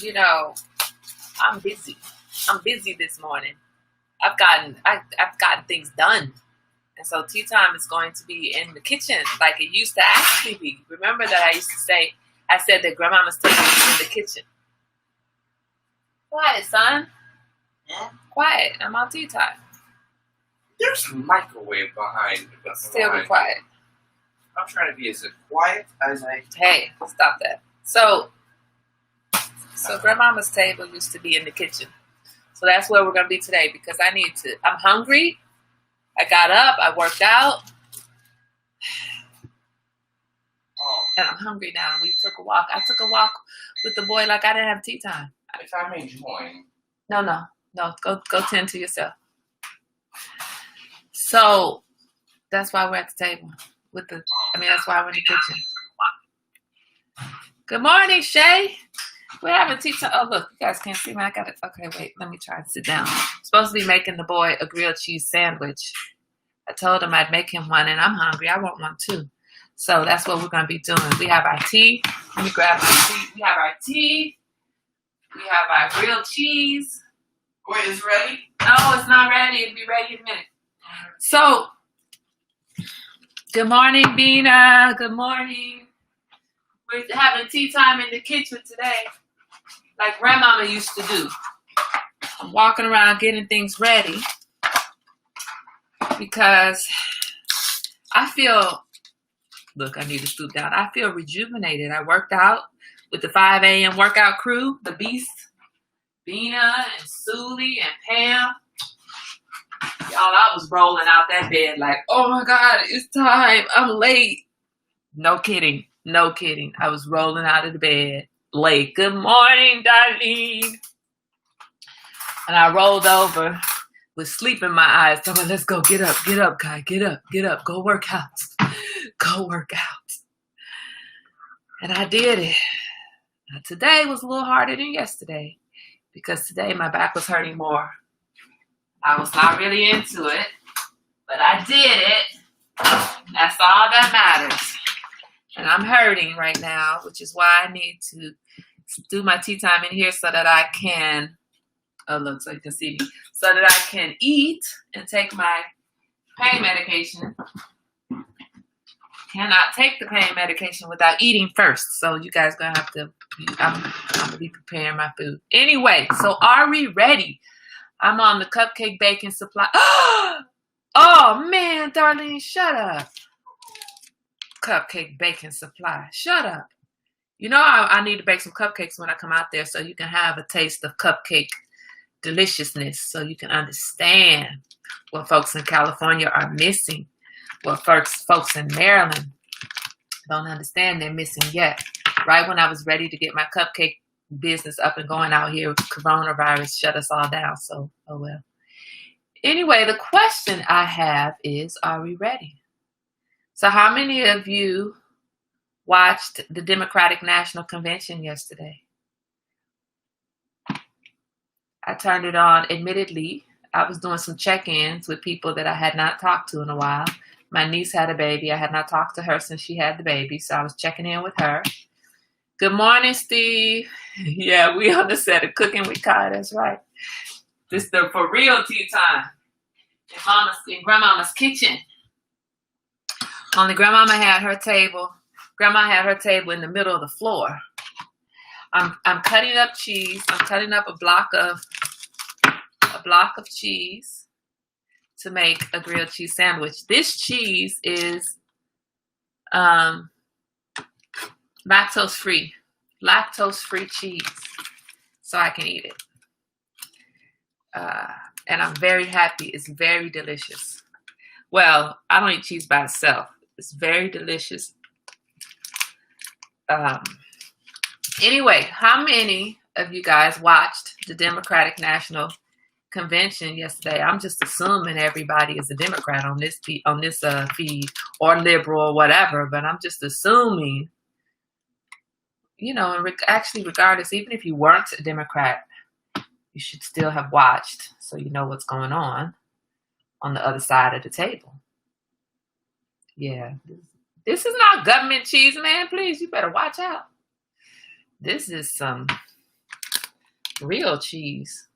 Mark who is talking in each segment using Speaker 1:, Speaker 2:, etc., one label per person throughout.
Speaker 1: you know, I'm busy. I'm busy this morning. I've gotten things done. And so tea time is going to be in the kitchen like it used to actually be. Remember that I used to say, I said that grandmama's table is in the kitchen. Quiet, son.
Speaker 2: Huh?
Speaker 1: Quiet. I'm on tea time.
Speaker 2: There's a microwave behind.
Speaker 1: Still be quiet.
Speaker 2: I'm trying to be as quiet as I can.
Speaker 1: Hey, stop that. So grandmama's table used to be in the kitchen. So that's where we're going to be today because I'm hungry. I got up, I worked out, and I'm hungry now. We took a walk. I took a walk with the boy like I didn't have tea time.
Speaker 2: If I may join.
Speaker 1: No. Go tend to yourself. So that's why we're at the table. That's why we're in the kitchen. Good morning, Shay. We're having tea time. Oh, look, you guys can't see me. I got it. Okay, wait. Let me try and sit down. I'm supposed to be making the boy a grilled cheese sandwich. I told him I'd make him one, and I'm hungry. I want one, too. So that's what we're going to be doing. We have our tea. Let me grab my tea. We have our tea. We have our grilled cheese.
Speaker 2: Wait, is it ready?
Speaker 1: No, it's not ready. It'll be ready in a minute. So, good morning, Bina. Good morning. We're having tea time in the kitchen today, like grandmama used to do. I'm walking around getting things ready because I need to stoop down. I feel rejuvenated. I worked out with the 5 a.m. workout crew, the Beast, Bina and Suli and Pam. Y'all, I was rolling out that bed like, oh my God, it's time. I'm late. No kidding. I was rolling out of the bed late. Good morning, Darlene. And I rolled over with sleep in my eyes. Talking, let's go. Get up, Kai. Get up. Go work out. And I did it. Now, today was a little harder than yesterday because today my back was hurting more. I was not really into it, but I did it. That's all that matters. And I'm hurting right now, which is why I need to do my tea time in here so that I can, so you can see me, so that I can eat and take my pain medication. Cannot take the pain medication without eating first. So you guys gonna have to, I'm gonna be preparing my food. Anyway, so are we ready? I'm on the cupcake baking supply. Oh man, Darlene, shut up. Cupcake baking supply. Shut up. You know I need to bake some cupcakes when I come out there so you can have a taste of cupcake deliciousness so you can understand what folks in California are missing, what folks in Maryland don't understand they're missing yet. Right when I was ready to get my cupcake business up and going out here, coronavirus shut us all down. So, oh well. Anyway, the question I have is, are we ready? So how many of you watched the Democratic National Convention yesterday? I turned it on. Admittedly, I was doing some check-ins with people that I had not talked to in a while. My niece had a baby. I had not talked to her since she had the baby, so I was checking in with her. Good morning, Steve. Yeah, we on the set of Cooking with Kai. That's right. This is the for real tea time in grandmama's kitchen. Only grandmama had her table. Grandma had her table in the middle of the floor. I'm cutting up cheese. I'm cutting up a block of cheese to make a grilled cheese sandwich. This cheese is lactose free cheese, so I can eat it. And I'm very happy. It's very delicious. Well, I don't eat cheese by itself. It's very delicious. Anyway, how many of you guys watched the Democratic National Convention yesterday? I'm just assuming everybody is a Democrat on this feed or liberal or whatever, but I'm just assuming, actually regardless, even if you weren't a Democrat, you should still have watched so you know what's going on the other side of the table. Yeah. This is not government cheese, man. Please, you better watch out. This is some Real cheese.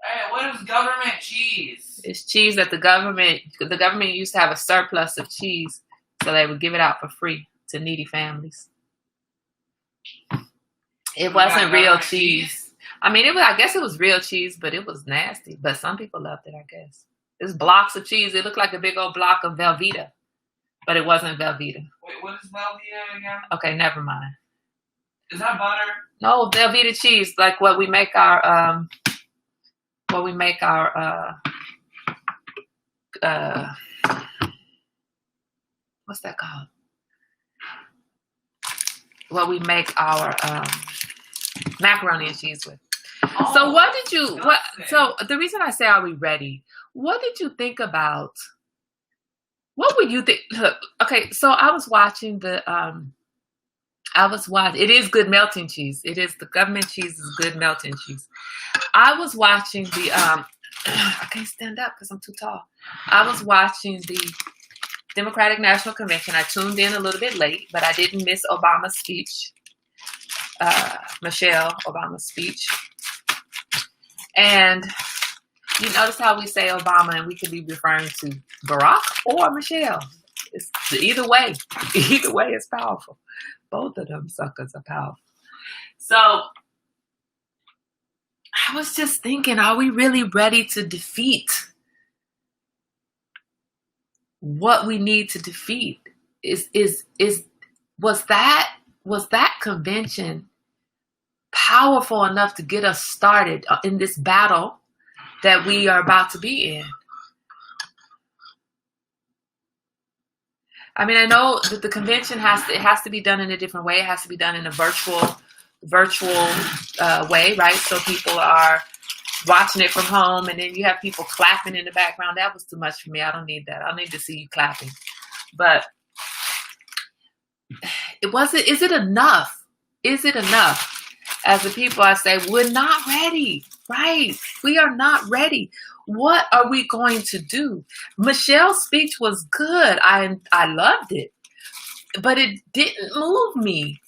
Speaker 2: Hey, what is government cheese?
Speaker 1: It's cheese that the government used to have a surplus of cheese, so they would give it out for free to needy families. It wasn't real cheese. I mean, I guess it was real cheese, but it was nasty. But some people loved it, I guess. It's blocks of cheese. It looked like a big old block of Velveeta, but it wasn't Velveeta.
Speaker 2: Wait, what is Velveeta again?
Speaker 1: Okay, never mind.
Speaker 2: Is that butter?
Speaker 1: No, Velveeta cheese, like what we make our what's that called? What we make our macaroni and cheese with.
Speaker 2: Oh,
Speaker 1: so what did you so the reason I say are we ready? What did you think about? What would you think? Look, okay, so I was watching it is good melting cheese. It is the government cheese is good melting cheese. I was watching the I can't stand up because I'm too tall. I was watching the Democratic National Convention. I tuned in a little bit late, but I didn't miss Obama's speech, Michelle Obama's speech. And you notice how we say Obama and we could be referring to Barack or Michelle. It's either way is powerful. Both of them suckers are powerful. So I was just thinking, are we really ready to defeat what we need to defeat? Was that convention powerful enough to get us started in this battle that we are about to be in? I mean, I know that the convention has to be done in a different way. It has to be done in a virtual way, right? So people are watching it from home, and then you have people clapping in the background. That was too much for me. I don't need that. I need to see you clapping. But is it enough? Is it enough? As the people, I say, we're not ready, right? We are not ready. What are we going to do? Michelle's speech was good. I loved it, but it didn't move me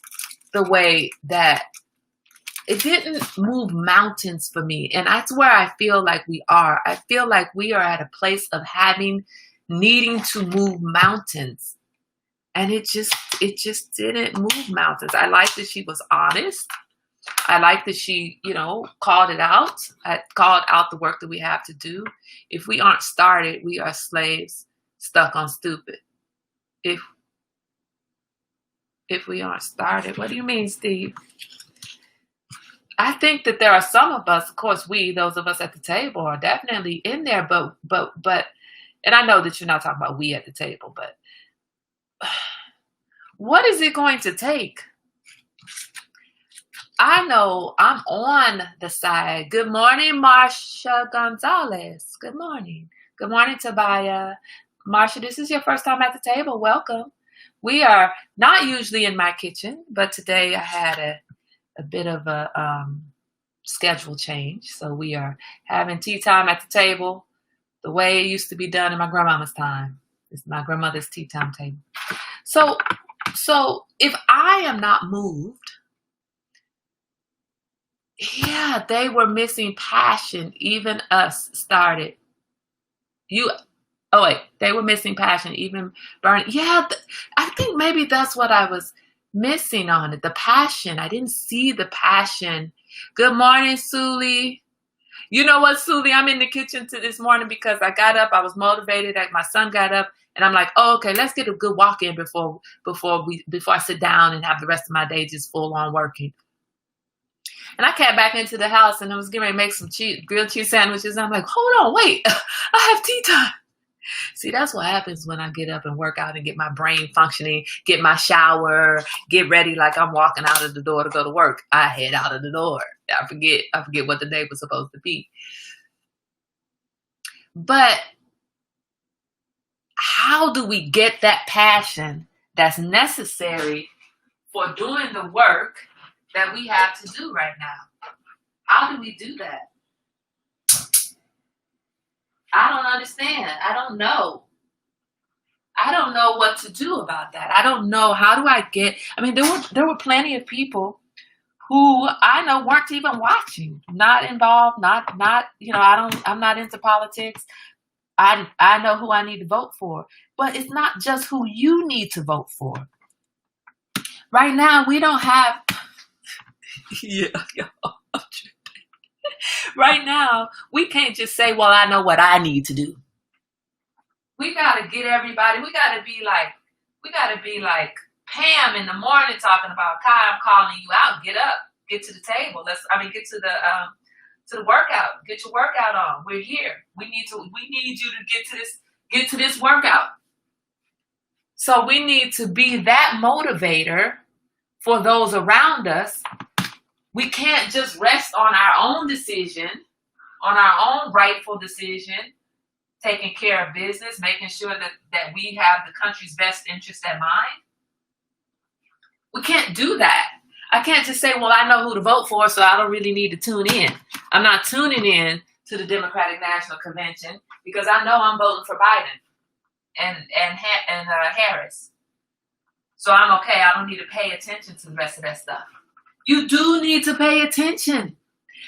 Speaker 1: the way that it didn't move mountains for me. And that's where I feel like we are. I feel like we are at a place of needing to move mountains. And it just didn't move mountains. I like that she was honest. I like that she, called it out. I called out the work that we have to do. If we aren't started, we are slaves stuck on stupid. If we aren't started, what do you mean, Steve? I think that there are some of us, of course, those of us at the table are definitely in there, but, and I know that you're not talking about we at the table, but what is it going to take? I know I'm on the side. Good morning, Marsha Gonzalez. Good morning. Good morning, Tobiah. Marsha, this is your first time at the table. Welcome. We are not usually in my kitchen, but today I had a bit of a schedule change. So we are having tea time at the table the way it used to be done in my grandmama's time. It's my grandmother's tea time table. So if I am not moved, yeah, they were missing passion. Even us started. They were missing passion. Even burn. Yeah, I think maybe that's what I was missing on it. The passion. I didn't see the passion. Good morning, Suli. You know what, Suli? I'm in the kitchen this morning because I got up. I was motivated. My son got up, and I'm like, oh, okay, let's get a good walk in before I sit down and have the rest of my day just full on working. And I came back into the house and I was getting ready to make some grilled cheese sandwiches. And I'm like, hold on, wait, I have tea time. See, that's what happens when I get up and work out and get my brain functioning, get my shower, get ready like I'm walking out of the door to go to work. I head out of the door. I forget what the day was supposed to be. But how do we get that passion that's necessary for doing the work that we have to do right now? How do we do that? I don't understand. I don't know. I don't know what to do about that. I don't know. How do I there were plenty of people who I know weren't even watching, not involved, not I'm not into politics. I know who I need to vote for, but it's not just who you need to vote for. Right now, we don't have. Yeah. Right now, we can't just say, "Well, I know what I need to do." We gotta get everybody. We gotta be like Pam in the morning talking about Kai. I'm calling you out. Get up. Get to the table. Get to the workout. Get your workout on. We're here. We need you to get to this workout. So we need to be that motivator for those around us. We can't just rest on our own decision, on our own rightful decision, taking care of business, making sure that we have the country's best interest at mind. We can't do that. I can't just say, well, I know who to vote for, so I don't really need to tune in. I'm not tuning in to the Democratic National Convention because I know I'm voting for Biden and Harris. So I'm okay. I don't need to pay attention to the rest of that stuff. You do need to pay attention.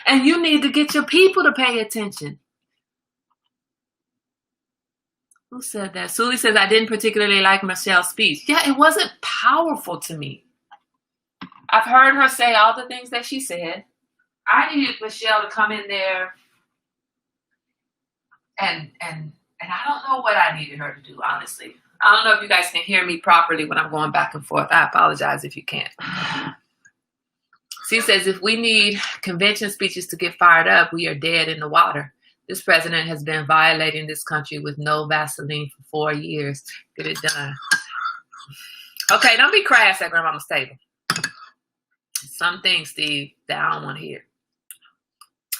Speaker 1: And you need to get your people to pay attention. Who said that? Sully says, I didn't particularly like Michelle's speech. Yeah, it wasn't powerful to me. I've heard her say all the things that she said. I needed Michelle to come in there and I don't know what I needed her to do, honestly. I don't know if you guys can hear me properly when I'm going back and forth. I apologize if you can't. She says, if we need convention speeches to get fired up, we are dead in the water. This president has been violating this country with no Vaseline for 4 years. Get it done. Okay, don't be crass at Grandmama's table. Some things, Steve, that I don't want to hear.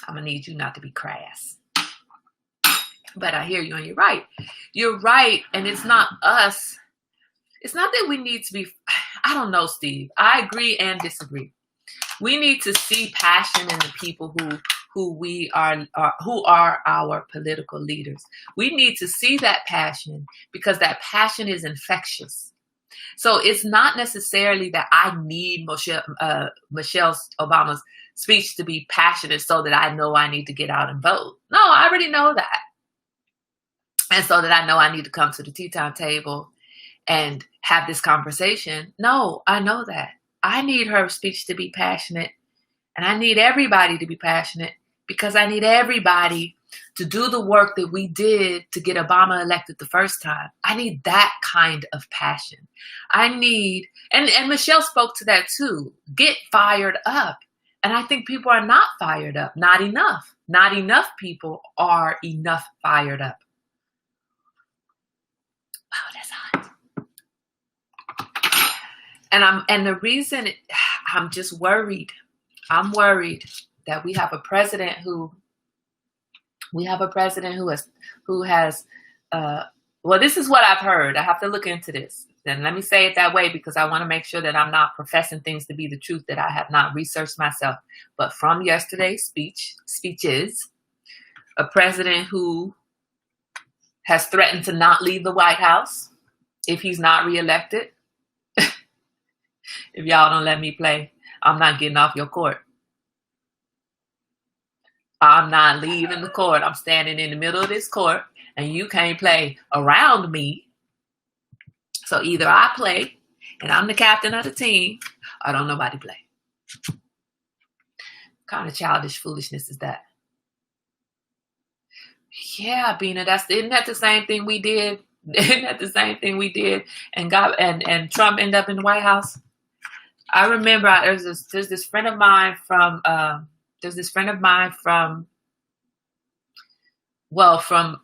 Speaker 1: I'm going to need you not to be crass. But I hear you and you're right. You're right. And it's not us. It's not that we need to be, I don't know, Steve. I agree and disagree. We need to see passion in the people who are our political leaders. We need to see that passion because that passion is infectious. So it's not necessarily that I need Michelle Obama's speech to be passionate so that I know I need to get out and vote. No, I already know that. And so that I know I need to come to the tea time table and have this conversation. No, I know that. I need her speech to be passionate, and I need everybody to be passionate because I need everybody to do the work that we did to get Obama elected the first time. I need that kind of passion. I need, and Michelle spoke to that too, get fired up. And I think people are not fired up, not enough. Not enough people are enough fired up. Wow, that's hot. And the reason I'm just worried, I'm worried that we have a president who has, well, this is what I've heard. I have to look into this. And let me say it that way because I want to make sure that I'm not professing things to be the truth that I have not researched myself. But from yesterday's speeches, a president who has threatened to not leave the White House if he's not reelected. If y'all don't let me play, I'm not getting off your court. I'm not leaving the court. I'm standing in the middle of this court, and you can't play around me. So either I play, and I'm the captain of the team, or don't nobody play. What kind of childish foolishness is that? Yeah, Bina, isn't that the same thing we did? Isn't that the same thing we did? And Trump ended up in the White House. I remember there's this friend of mine from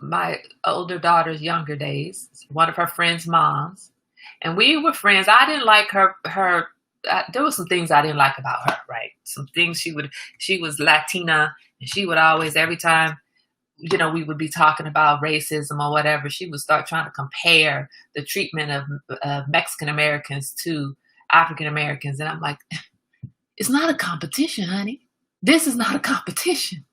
Speaker 1: my older daughter's younger days, one of her friends' moms, and we were friends. I didn't like her. There were some things I didn't like about her. Right, some things she was Latina, and she would always, every time, we would be talking about racism or whatever, she would start trying to compare the treatment of Mexican Americans to African Americans. And I'm like, it's not a competition, honey. This is not a competition.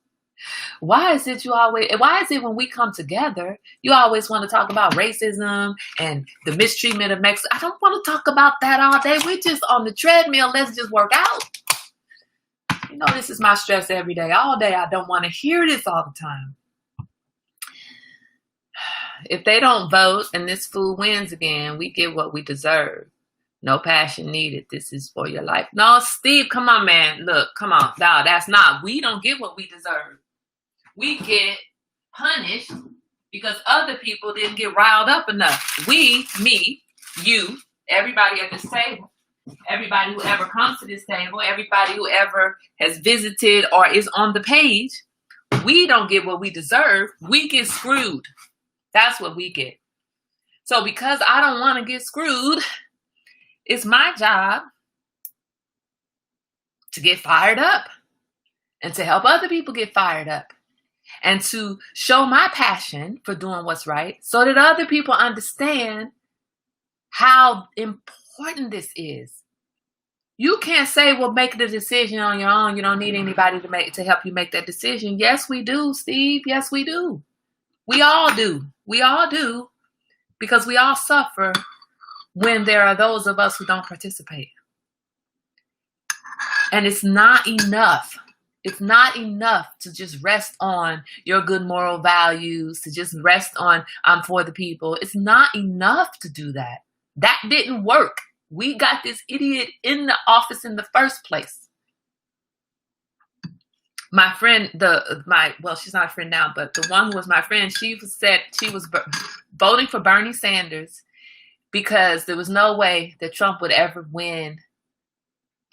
Speaker 1: Why is it when we come together, you always want to talk about racism and the mistreatment of Mexico? I don't want to talk about that all day. We're just on the treadmill. Let's just work out. You know, this is my stress every day, all day. I don't want to hear this all the time. If they don't vote and this fool wins again, we get what we deserve. No passion needed. This is for your life. No, Steve, come on, man. Look, come on. No, that's not. We don't get what we deserve. We get punished because other people didn't get riled up enough. We, me, you, everybody at this table, everybody who ever comes to this table, everybody who ever has visited or is on the page, we don't get what we deserve. We get screwed. That's what we get. So because I don't want to get screwed, it's my job to get fired up and to help other people get fired up and to show my passion for doing what's right so that other people understand how important this is. You can't say, well, make the decision on your own. You don't need anybody to help you make that decision. Yes, we do, Steve. Yes, we do. We all do. We all do, because we all suffer when there are those of us who don't participate. And it's not enough. It's not enough to just rest on your good moral values, to just rest on I'm for the people. It's not enough to do that. That didn't work. We got this idiot in the office in the first place. My friend, she's not a friend now, but the one who was my friend, she said she was voting for Bernie Sanders because there was no way that Trump would ever win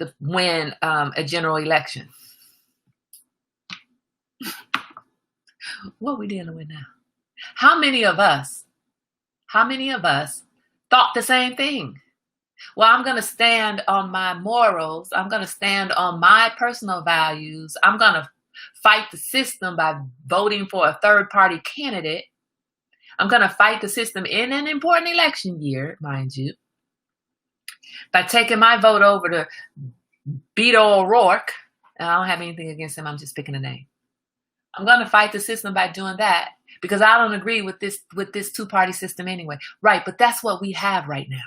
Speaker 1: a general election. What are we dealing with now? How many of us thought the same thing? Well, I'm going to stand on my morals. I'm going to stand on my personal values. I'm going to fight the system by voting for a third-party candidate. I'm going to fight the system in an important election year, mind you, by taking my vote over to Beto O'Rourke. And I don't have anything against him. I'm just picking a name. I'm going to fight the system by doing that because I don't agree with this two-party system anyway. Right, but that's what we have right now.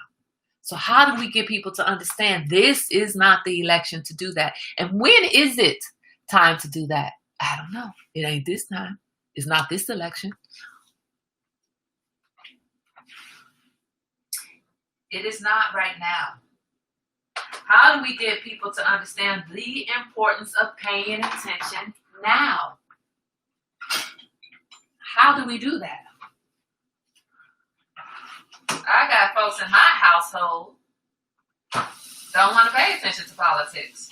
Speaker 1: So how do we get people to understand this is not the election to do that? And when is it time to do that? I don't know. It ain't this time. It's not this election. It is not right now. How do we get people to understand the importance of paying attention now? How do we do that? I got folks in my household don't want to pay attention to politics.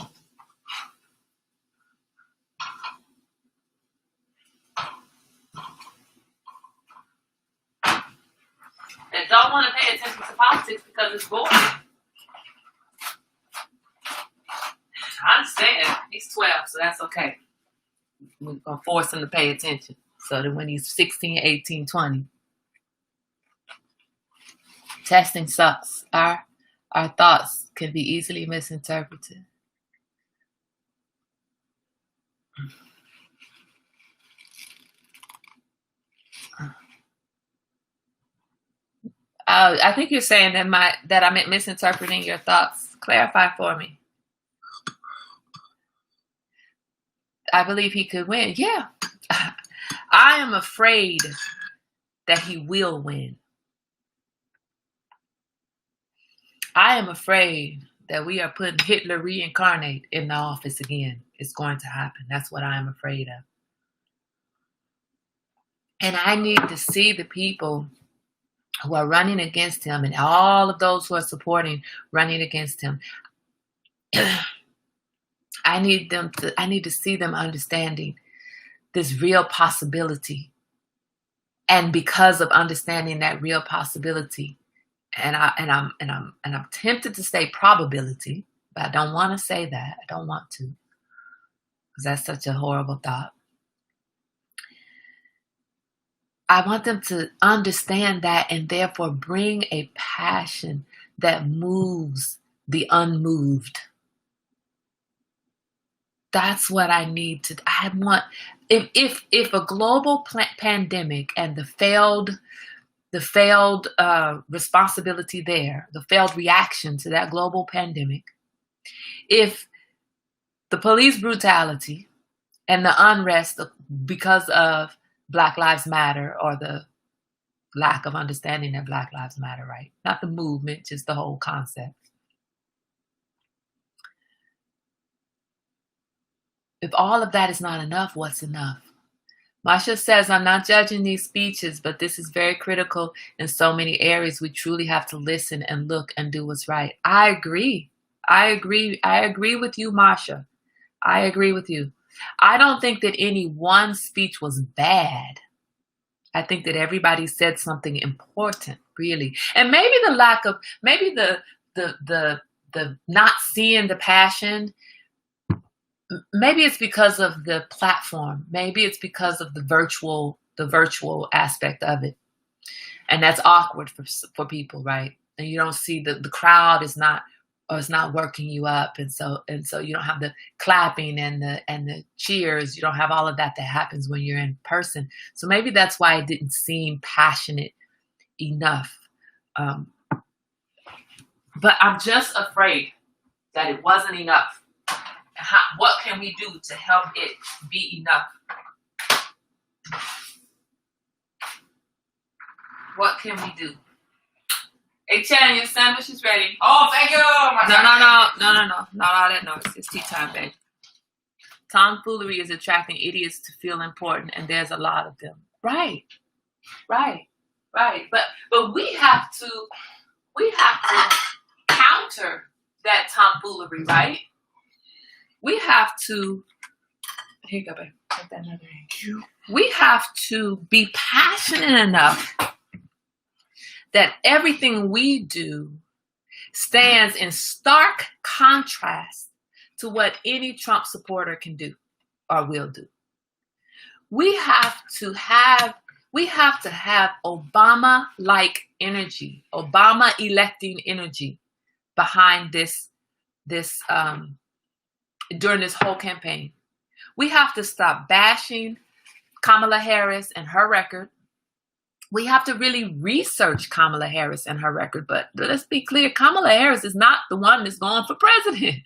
Speaker 1: And don't want to pay attention to politics because it's boring. I understand. He's 12, so that's okay. We're going to force him to pay attention so that when he's 16, 18, 20, testing sucks. Our thoughts can be easily misinterpreted. I think you're saying that I'm misinterpreting your thoughts. Clarify for me. I believe he could win. Yeah. I am afraid that he will win. I am afraid that we are putting Hitler reincarnate in the office again. It's going to happen. That's what I am afraid of. And I need to see the people who are running against him and all of those who are supporting running against him. I need to see them understanding this real possibility. And because of understanding that real possibility, and I'm tempted to say probability, but I don't want to say that. I don't want to, because that's such a horrible thought. I want them to understand that and therefore bring a passion that moves the unmoved. That's what I need to. I want if a global pandemic and the failed responsibility there, the failed reaction to that global pandemic, if the police brutality and the unrest because of Black Lives Matter, or the lack of understanding that Black Lives Matter, right? Not the movement, just the whole concept. If all of that is not enough, what's enough? Masha says, I'm not judging these speeches, but this is very critical in so many areas. We truly have to listen and look and do what's right. I agree. I agree with you, Masha. I agree with you. I don't think that any one speech was bad. I think that everybody said something important, really. And maybe the lack of, maybe the not seeing the passion, maybe it's because of the platform. Maybe it's because of the virtual aspect of it. And that's awkward for people, right? And you don't see the crowd is not working you up. And so you don't have the clapping and the cheers. You don't have all of that happens when you're in person. So maybe that's why it didn't seem passionate enough. But I'm just afraid that it wasn't enough. What can we do to help it be enough? What can we do? Hey, Chan, your sandwich is ready.
Speaker 2: Oh, thank you.
Speaker 1: No. Not all that noise. It's tea time, babe. Tomfoolery is attracting idiots to feel important, and there's a lot of them. Right. But we have to counter that tomfoolery, right? We have to. Here you go, babe. Take that another hand. We have to be passionate enough that everything we do stands in stark contrast to what any Trump supporter can do or will do. We have to have Obama-like energy, Obama electing energy behind this during this whole campaign. We have to stop bashing Kamala Harris and her record. We have to really research Kamala Harris and her record. But let's be clear, Kamala Harris is not the one that's going for president.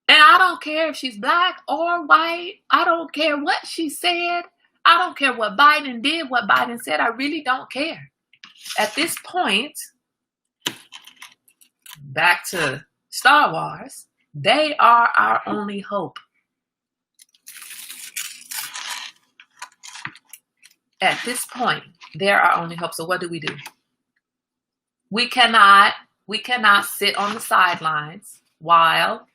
Speaker 1: And I don't care if she's black or white. I don't care what she said. I don't care what Biden did, what Biden said. I really don't care. At this point, back to Star Wars, they are our only hope. At this point, they're our only hope. So what do? We cannot sit on the sidelines while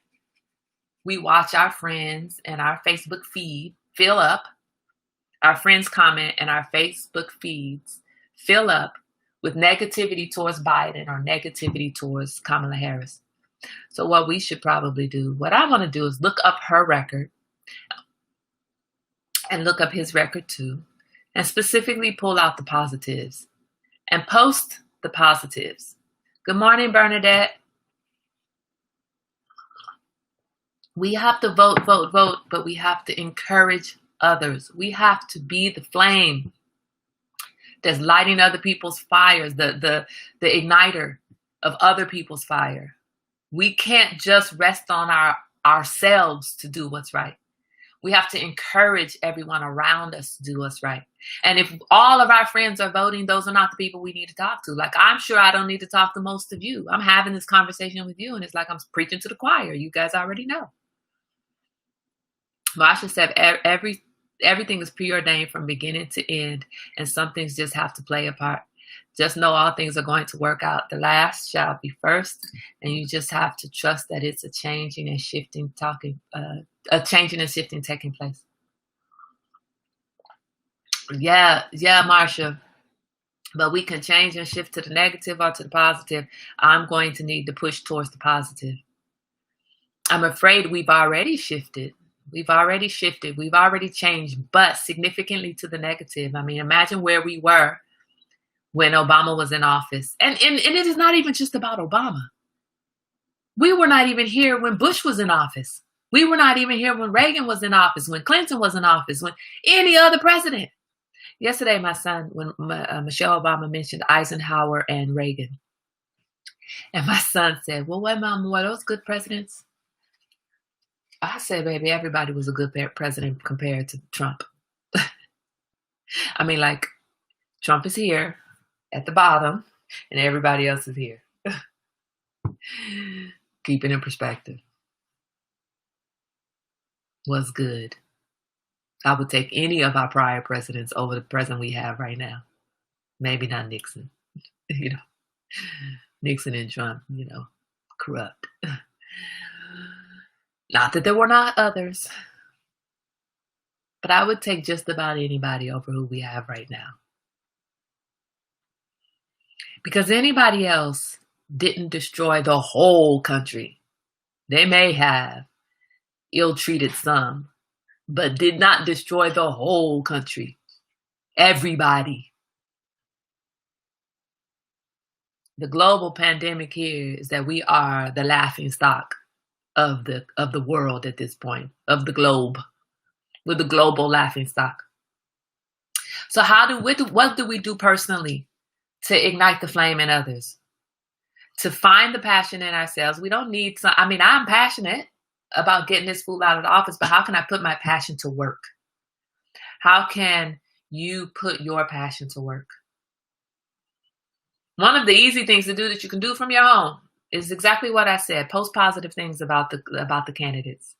Speaker 1: we watch our friends and our Facebook feed fill up, our friends comment and our Facebook feeds fill up with negativity towards Biden or negativity towards Kamala Harris. So what we should probably do, what I want to do is look up her record and look up his record too, and specifically pull out the positives and post the positives. Good morning, Bernadette. We have to vote, but we have to encourage others. We have to be the flame that's lighting other people's fires, the igniter of other people's fire. We can't just rest on ourselves to do what's right. We have to encourage everyone around us to do what's right. And if all of our friends are voting, those are not the people we need to talk to. Like, I'm sure I don't need to talk to most of you. I'm having this conversation with you, and it's like I'm preaching to the choir. You guys already know. Masha said everything is preordained from beginning to end, and some things just have to play a part. Just know all things are going to work out. The last shall be first, and you just have to trust that it's a changing and shifting taking place. Yeah, Marsha. But we can change and shift to the negative or to the positive. I'm going to need to push towards the positive. I'm afraid we've already shifted. We've already changed, but significantly to the negative. I mean, imagine where we were when Obama was in office. And it is not even just about Obama. We were not even here when Bush was in office. We were not even here when Reagan was in office, when Clinton was in office, when any other president. Yesterday, my son, when Michelle Obama mentioned Eisenhower and Reagan, And my son said, well, what, Mom, were those good presidents? I said, baby, everybody was a good president compared to Trump. I mean, like, Trump is here at the bottom, and everybody else is here. Keep it in perspective. What's good? I would take any of our prior presidents over the president we have right now. Maybe not Nixon. Nixon and Trump, corrupt. Not that there were not others, but I would take just about anybody over who we have right now. Because anybody else didn't destroy the whole country. They may have ill-treated some, but did not destroy the whole country. Everybody. The global pandemic here is that we are the laughing stock of the world at this point, of the globe. We're the global laughing stock. So what do we do personally to ignite the flame in others? To find the passion in ourselves. We don't need I'm passionate about getting this fool out of the office, but how can I put my passion to work? How can you put your passion to work? One of the easy things to do that you can do from your home is exactly what I said. Post positive things about the candidates.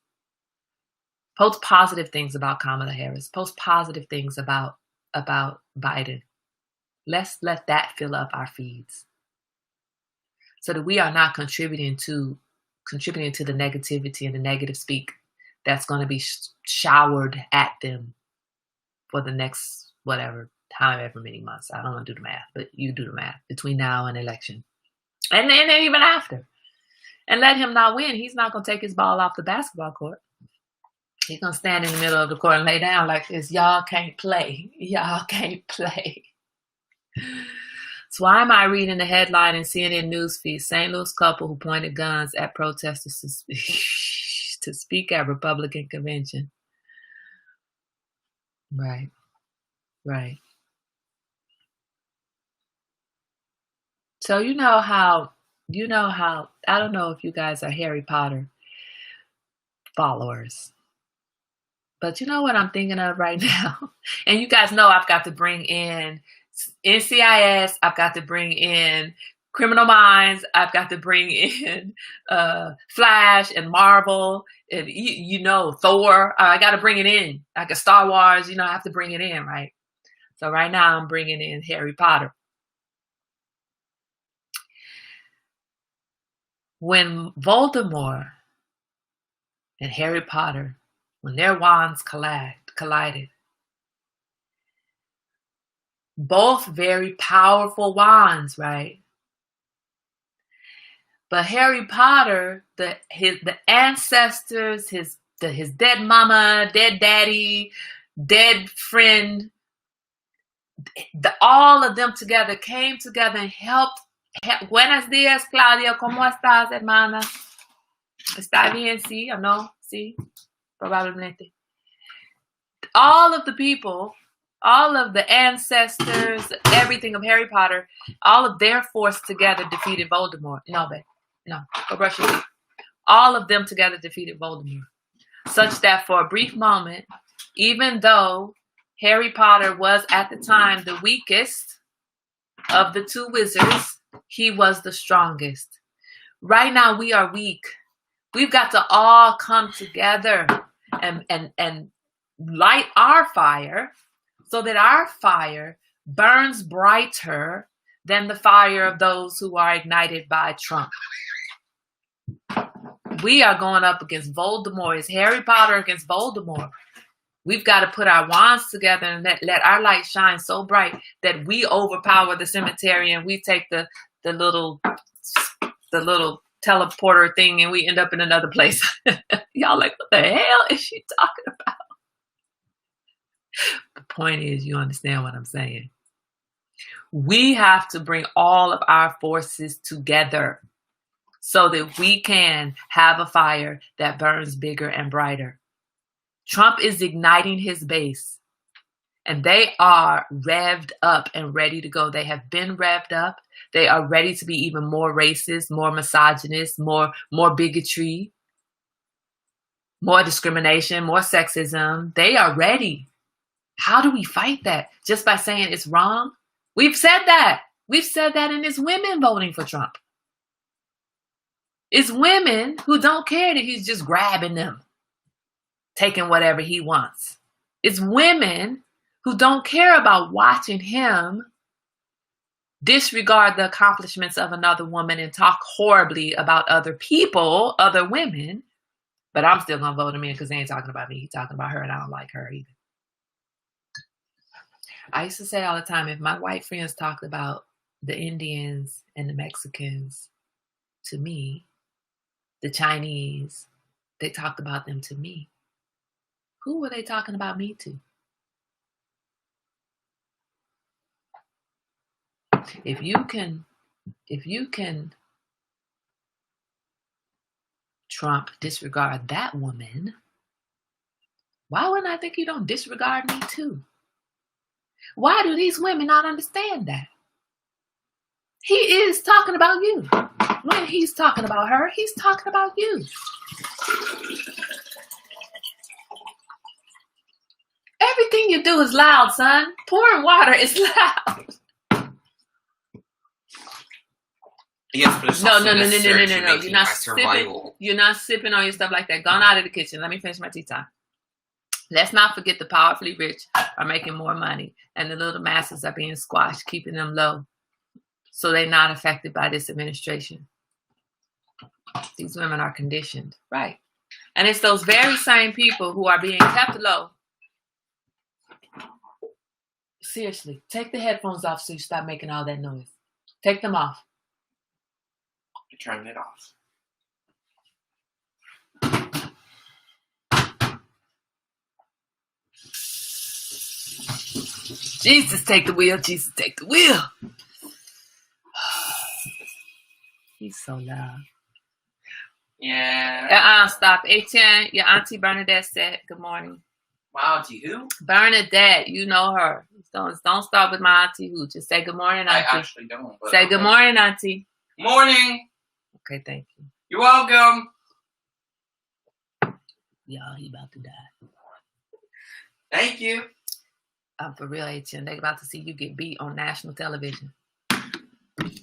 Speaker 1: Post positive things about Kamala Harris. Post positive things about Biden. Let's let that fill up our feeds, so that we are not contributing to the negativity and the negative speak that's going to be showered at them for the next however many months. I don't want to do the math, but you do the math between now and election. And then even after. And let him not win. He's not going to take his ball off the basketball court. He's going to stand in the middle of the court and lay down like this. Y'all can't play. Y'all can't play. So why am I reading the headline in CNN Newsfeed? St. Louis couple who pointed guns at protesters to speak at Republican convention. Right. So you know how, I don't know if you guys are Harry Potter followers, but you know what I'm thinking of right now? And you guys know I've got to bring in NCIS, I've got to bring in Criminal Minds, I've got to bring in Flash and Marvel, and Thor. I got to bring it in. Like a Star Wars, I have to bring it in, right? So right now I'm bringing in Harry Potter. When Voldemort and Harry Potter, when their wands collided, both very powerful wands, right? But Harry Potter, the ancestors, his dead mama, dead daddy, dead friend, all of them together came together and helped. Buenos días, Claudia. ¿Cómo estás, hermana? ¿Está bien? Sí o no? Sí, probablemente. All of the people, all of the ancestors, everything of Harry Potter, all of their force together defeated Voldemort. No, babe. No, go brush your teeth. All of them together defeated Voldemort. Such that for a brief moment, even though Harry Potter was at the time the weakest of the two wizards, he was the strongest. Right now we are weak. We've got to all come together and light our fire so that our fire burns brighter than the fire of those who are ignited by Trump. We are going up against Voldemort. It's Harry Potter against Voldemort. We've got to put our wands together and let our light shine so bright that we overpower the cemetery and we take the little teleporter thing and we end up in another place. Y'all like, what the hell is she talking about? The point is, you understand what I'm saying. We have to bring all of our forces together so that we can have a fire that burns bigger and brighter. Trump is igniting his base. And they are revved up and ready to go. They have been revved up. They are ready to be even more racist, more misogynist, more bigotry, more discrimination, more sexism. They are ready. How do we fight that? Just by saying it's wrong? We've said that. We've said that, and it's women voting for Trump. It's women who don't care that he's just grabbing them, taking whatever he wants. It's women who don't care about watching him disregard the accomplishments of another woman and talk horribly about other people, other women. But I'm still going to vote him in because they ain't talking about me. He's talking about her, and I don't like her either. I used to say all the time, if my white friends talked about the Indians and the Mexicans to me, the Chinese, they talked about them to me. Who were they talking about me to? If you can Trump disregard that woman, why wouldn't I think you don't disregard me too? Why do these women not understand that? He is talking about you. When he's talking about her, he's talking about you. Everything you do is loud, son. Pouring water is loud.
Speaker 3: Yes, but it's
Speaker 1: No. You're not sipping on your stuff like that. Gone out of the kitchen. Let me finish my tea time. Let's not forget the powerfully rich are making more money, and the little masses are being squashed, keeping them low, so they're not affected by this administration. These women are conditioned, right? And it's those very same people who are being kept low. Seriously, take the headphones off so you stop making all that noise. Take them off.
Speaker 3: Turn it off.
Speaker 1: Jesus, take the wheel. Jesus, take the wheel. He's so loud.
Speaker 2: Yeah.
Speaker 1: Stop. Etienne, your auntie Bernadette said, good morning.
Speaker 2: My auntie who?
Speaker 1: Bernadette, you know her. Don't start with my auntie who. Just say good morning, auntie.
Speaker 2: I actually don't.
Speaker 1: Say good morning, auntie.
Speaker 2: Morning.
Speaker 1: Okay, thank you.
Speaker 2: You're welcome.
Speaker 1: Y'all, he about to die.
Speaker 2: Thank you.
Speaker 1: For real, Etienne, they about to see you get beat on national television. I'm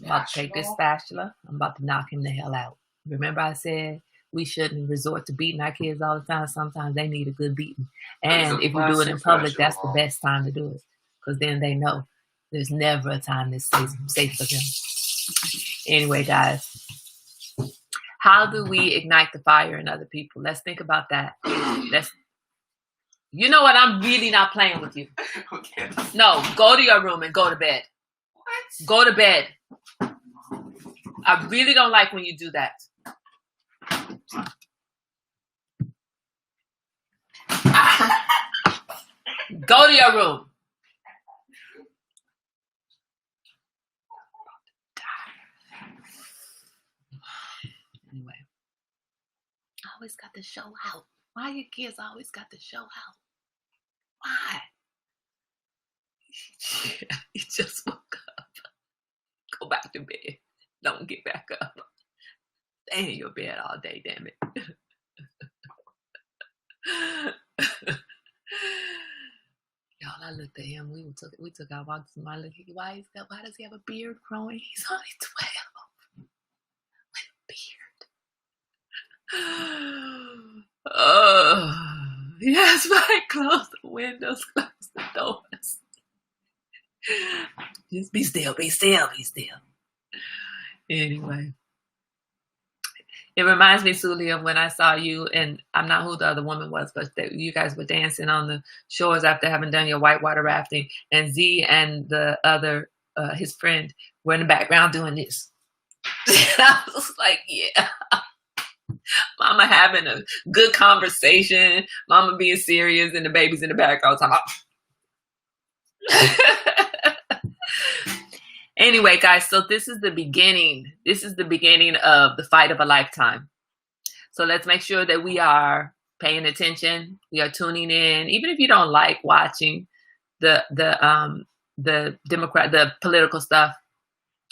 Speaker 1: about to take this spatula. I'm about to knock him the hell out. Remember I said we shouldn't resort to beating our kids all the time. Sometimes they need a good beating. And if you do it in public, that's the best time to do it. Because then they know there's never a time that's safe for them. Anyway, guys, how do we ignite the fire in other people? Let's think about that. You know what? I'm really not playing with you.
Speaker 2: Okay.
Speaker 1: No, go to your room and go to bed.
Speaker 2: What?
Speaker 1: Go to bed. I really don't like when you do that. Go to your room. Anyway, I always got to show out. Why your kids always got to show out? Why? You just woke up. Go back to bed. Don't get back up. Stay in your bed all day, damn it. Y'all, I looked at him. We took our walks. I looked at why does he have a beard growing? He's only 12 with a beard. Oh, yes, right. Close the windows, close the doors. Just be still, be still, be still. Anyway, it reminds me, Suli, of when I saw you, and I'm not who the other woman was, but you guys were dancing on the shores after having done your whitewater rafting, and Z and the other, his friend, were in the background doing this. And I was like, yeah. Mama having a good conversation, mama being serious, and the baby's in the background talking. Anyway, guys, so this is the beginning. This is the beginning of the fight of a lifetime. So let's make sure that we are paying attention. We are tuning in. Even if you don't like watching, the political stuff.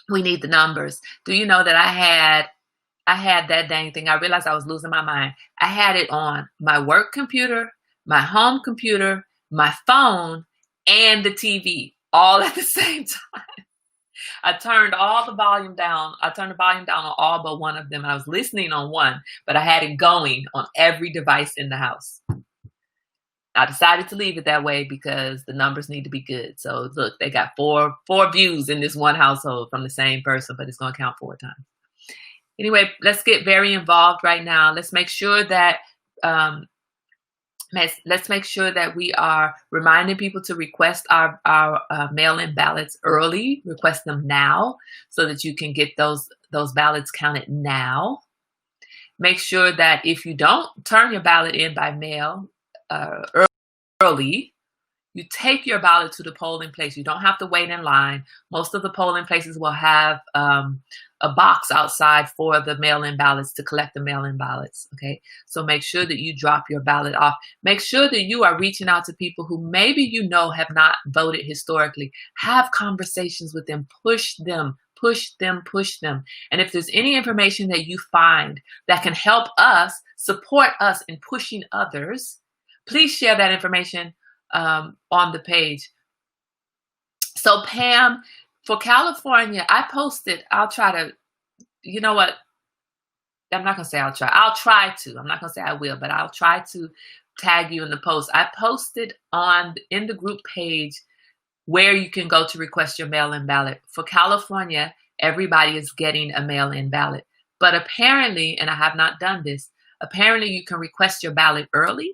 Speaker 1: We need the numbers. Do you know that I had that dang thing? I realized I was losing my mind. I had it on my work computer, my home computer, my phone, and the TV all at the same time. I turned all the volume down. I turned the volume down on all but one of them. I was listening on one, but I had it going on every device in the house. I decided to leave it that way because the numbers need to be good. So look, they got four views in this one household from the same person, but it's going to count 4 times. Anyway, let's get very involved right now. Let's make sure that we are reminding people to request our mail-in ballots early. Request them now so that you can get those ballots counted now. Make sure that if you don't turn your ballot in by mail early, you take your ballot to the polling place. You don't have to wait in line. Most of the polling places will have a box outside for the mail-in ballots to collect the mail-in ballots. Okay, so make sure that you drop your ballot off. Make sure that you are reaching out to people who maybe have not voted historically. Have conversations with them. Push them. And if there's any information that you find that can help us, support us in pushing others, please share that information on the page. So Pam, for California, I posted, I'll try to, you know what? I'm not going to say I'll try. I'll try to. I'm not going to say I will, but I'll try to tag you in the post. I posted in the group page where you can go to request your mail-in ballot. For California, everybody is getting a mail-in ballot. But apparently, and I have not done this, apparently you can request your ballot early.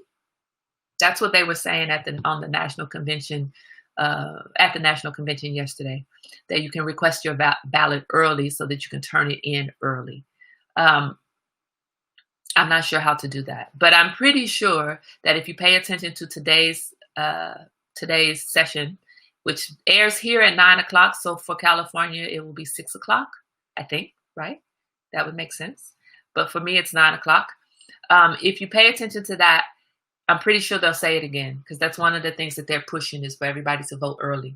Speaker 1: That's what they were saying at the national convention yesterday, that you can request your ballot early so that you can turn it in early. I'm not sure how to do that, but I'm pretty sure that if you pay attention to today's session, which airs here at 9:00, so for California it will be 6:00, I think, right? That would make sense. But for me, it's 9:00. If you pay attention to that, I'm pretty sure they'll say it again, because that's one of the things that they're pushing is for everybody to vote early.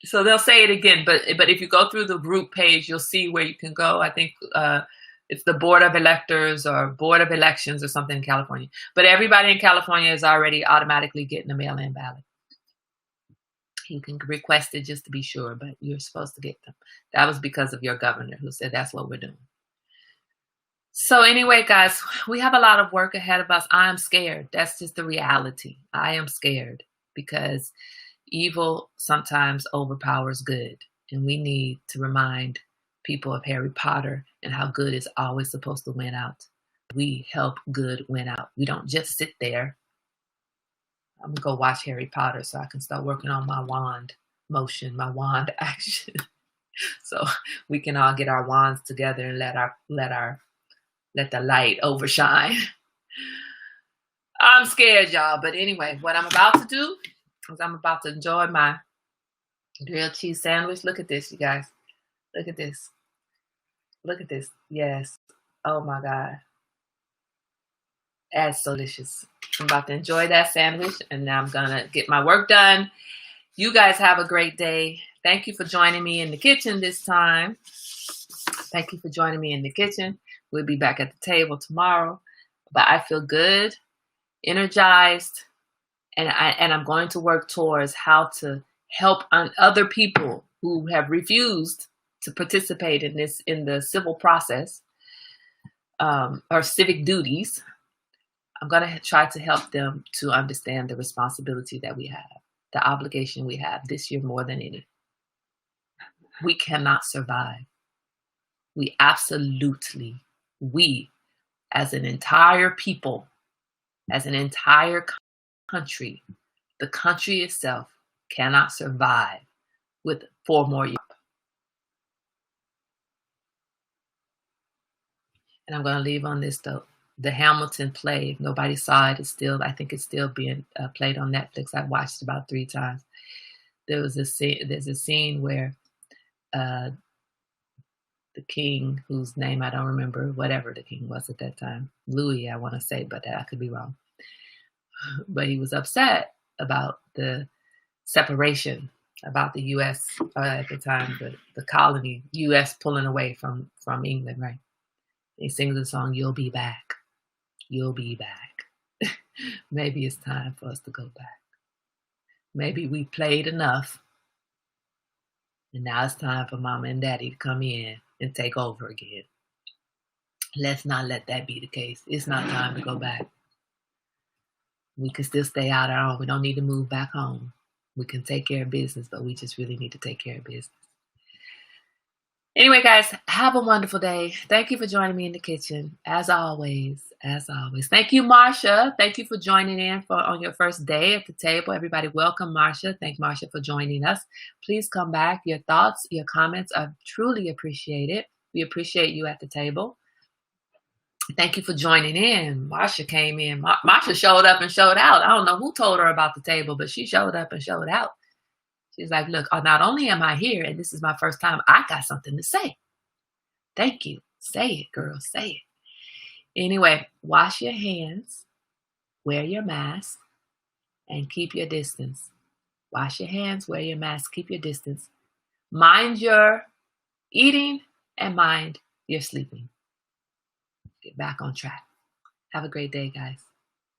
Speaker 1: So they'll say it again, but if you go through the group page, you'll see where you can go. I think it's the Board of Electors or Board of Elections or something in California. But everybody in California is already automatically getting a mail-in ballot. You can request it just to be sure, but you're supposed to get them. That was because of your governor who said that's what we're doing. So anyway, guys, we have a lot of work ahead of us. I am scared. That's just the reality. I am scared because evil sometimes overpowers good. And we need to remind people of Harry Potter and how good is always supposed to win out. We help good win out. We don't just sit there. I'm going to go watch Harry Potter so I can start working on my wand motion, my wand action. So we can all get our wands together and let the light overshine. I'm scared, y'all. But anyway, what I'm about to do is I'm about to enjoy my grilled cheese sandwich. Look at this, you guys. Look at this. Look at this. Yes. Oh, my God. That's so delicious. I'm about to enjoy that sandwich, and now I'm going to get my work done. You guys have a great day. Thank you for joining me in the kitchen this time. Thank you for joining me in the kitchen. We'll be back at the table tomorrow. But I feel good, energized, and I'm going to work towards how to help other people who have refused to participate in the civil process or civic duties. I'm going to try to help them to understand the responsibility that we have, the obligation we have this year more than any. We cannot survive. We as an entire people, as an entire country, the country itself cannot survive with 4 more years. And I'm going to leave on this though. The Hamilton play, if nobody saw it, I think it's still being played on Netflix. I've watched about 3 times. There's a scene where the king, whose name I don't remember, whatever the king was at that time, Louis, I want to say, but I could be wrong. But he was upset about the separation about the U.S. At the time, the colony, U.S. pulling away from England, right? They sing the song, "You'll be back, you'll be back." Maybe it's time for us to go back. Maybe we played enough, and now it's time for Mama and Daddy to come in and take over again. Let's not let that be the case. It's not time to go back. We can still stay out our own. We don't need to move back home. We can take care of business, but we just really need to take care of business. Anyway, guys, have a wonderful day. Thank you for joining me in the kitchen. As always. Thank you, Marsha. Thank you for joining in on your first day at the table. Everybody, welcome Marsha. Thank Marsha for joining us. Please come back. Your thoughts, your comments are truly appreciated. We appreciate you at the table. Thank you for joining in. Marsha came in. Marsha showed up and showed out. I don't know who told her about the table, but she showed up and showed out. She's like, look, not only am I here, and this is my first time, I got something to say. Thank you. Say it, girl. Say it. Anyway, wash your hands, wear your mask, and keep your distance. Wash your hands, wear your mask, keep your distance. Mind your eating and mind your sleeping. Get back on track. Have a great day, guys.